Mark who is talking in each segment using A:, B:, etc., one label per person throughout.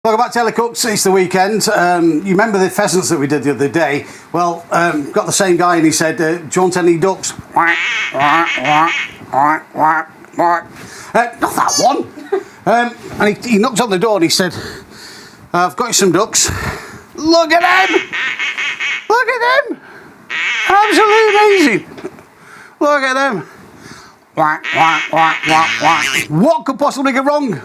A: Welcome back to Ellie Cooks. It's the weekend. You remember the pheasants that we did the other day? Well, got the same guy and he said, do you want any ducks? Not that one. And he knocked on the door and he said, I've got you some ducks. Look at him! Look at him! Absolutely amazing! Look at him! What could possibly go wrong?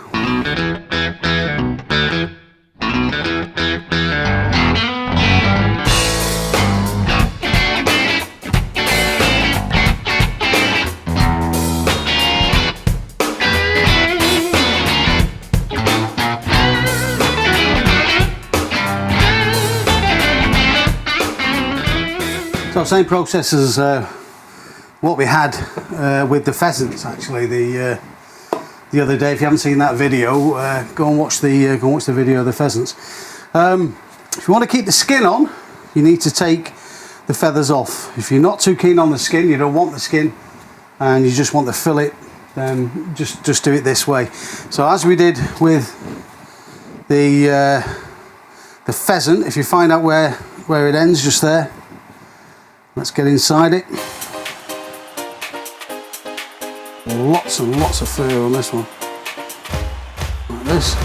A: So same process as what we had with the pheasants. Actually, the other day. If you haven't seen that video, go and watch the video of the pheasants. If you want to keep the skin on, you need to take the feathers off. If you're not too keen on the skin, you don't want the skin, and you just want the fillet, then just do it this way. So as we did with the pheasant, if you find out where it ends, just there. Let's get inside it. Lots and lots of fur on this one. Like this.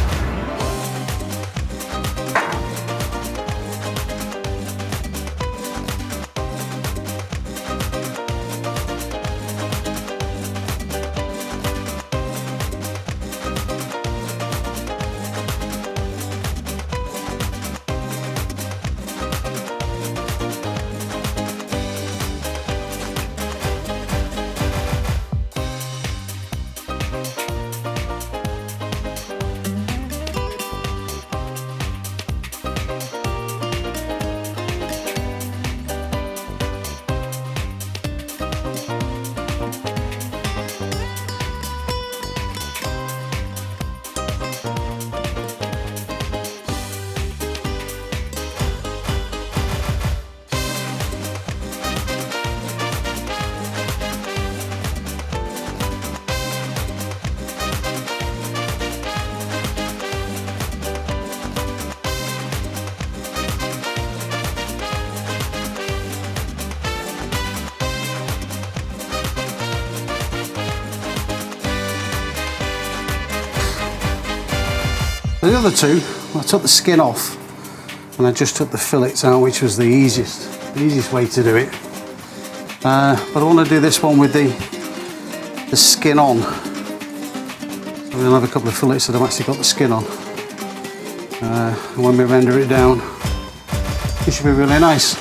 A: The other two, I took the skin off and I just took the fillets out, which was the easiest way to do it. But I want to do this one with the skin on. So we'll have a couple of fillets that I've actually got the skin on. And when we render it down, it should be really nice.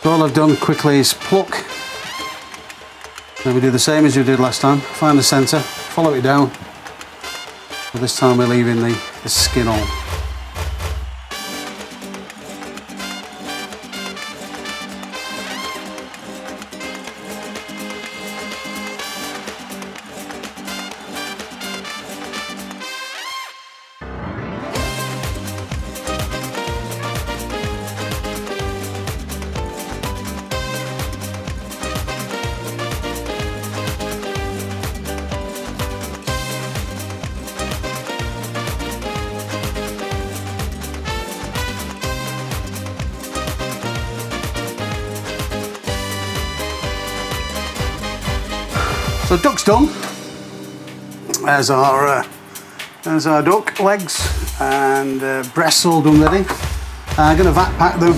A: So all I've done quickly is pluck. Then we do the same as we did last time. Find the centre, follow it down. But this time we're leaving the skin on. So duck's done. There's our duck legs and breasts all done ready. I'm going to vat pack them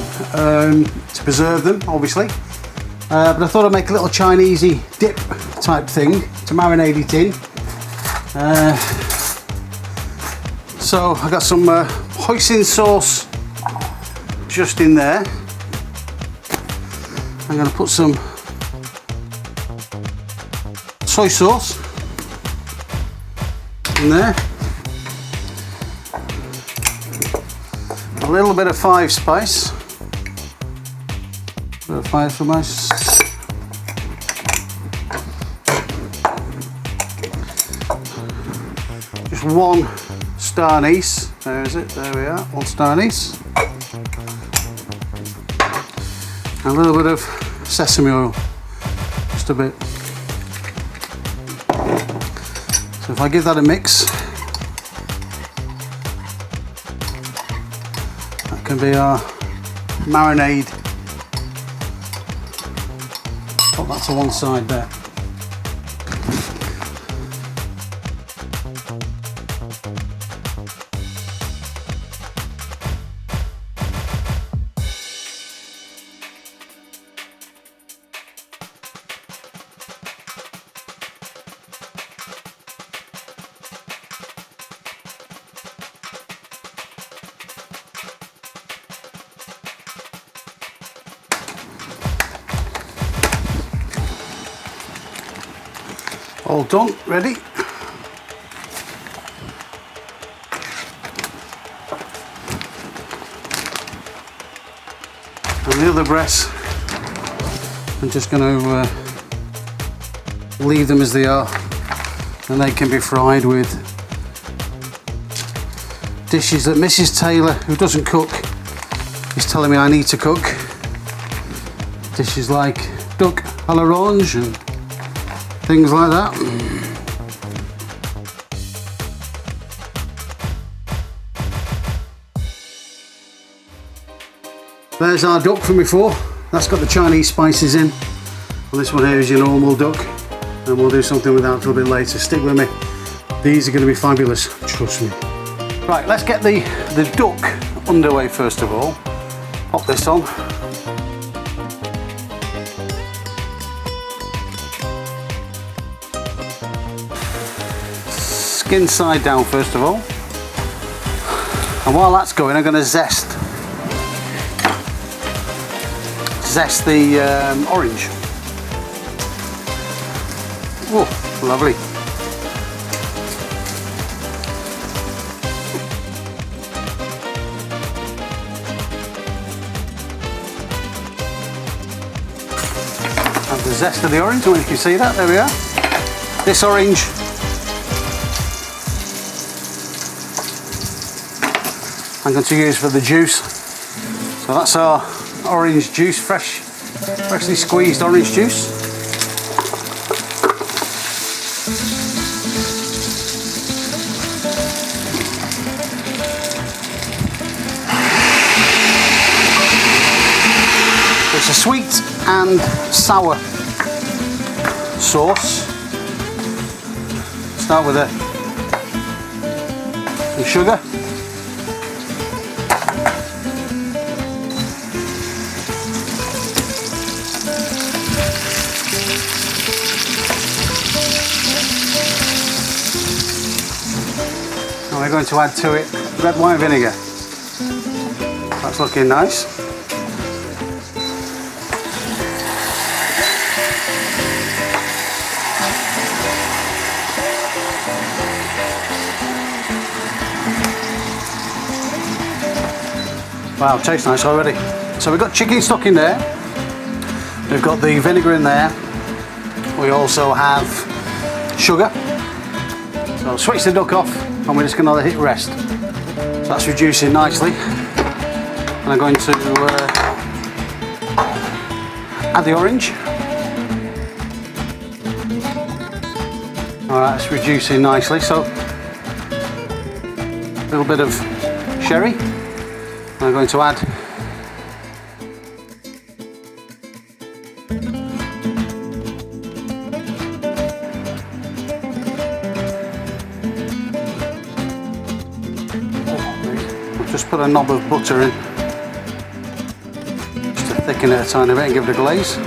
A: to preserve them, obviously. But I thought I'd make a little Chinesey dip type thing to marinate it in. So I got some hoisin sauce just in there. I'm going to put some soy sauce in there, a little bit of five spice, just one star anise. There is it, there we are, one star anise, and a little bit of sesame oil, just a bit. So if I give that a mix, can be our marinade. Put that to one side there. All done, ready. And the other breasts, I'm just going to leave them as they are, and they can be fried with dishes that Mrs. Taylor, who doesn't cook, is telling me I need to cook. Dishes like duck à l'orange and things like that. There's our duck from before. That's got the Chinese spices in. And this one here is your normal duck. And we'll do something with that a little bit later. Stick with me. These are going to be fabulous, trust me. Right, let's get the duck underway first of all. Pop this on. Skin side down first of all, and while that's going I'm going to zest the orange. Oh, lovely. And the zest of the orange, I don't know if you can see that, there we are. This orange I'm going to use for the juice. So that's our orange juice, freshly squeezed orange juice. It's a sweet and sour sauce. Start with some sugar. And we're going to add to it red wine vinegar. That's looking nice. Wow, tastes nice already. So we've got chicken stock in there. We've got the vinegar in there. We also have sugar. So I'll switch the duck off and we're just going to let it rest. So that's reducing nicely. And I'm going to add the orange. Alright, it's reducing nicely. So a little bit of sherry. I'm going to add just put a knob of butter in just to thicken it a tiny bit and give it a glaze.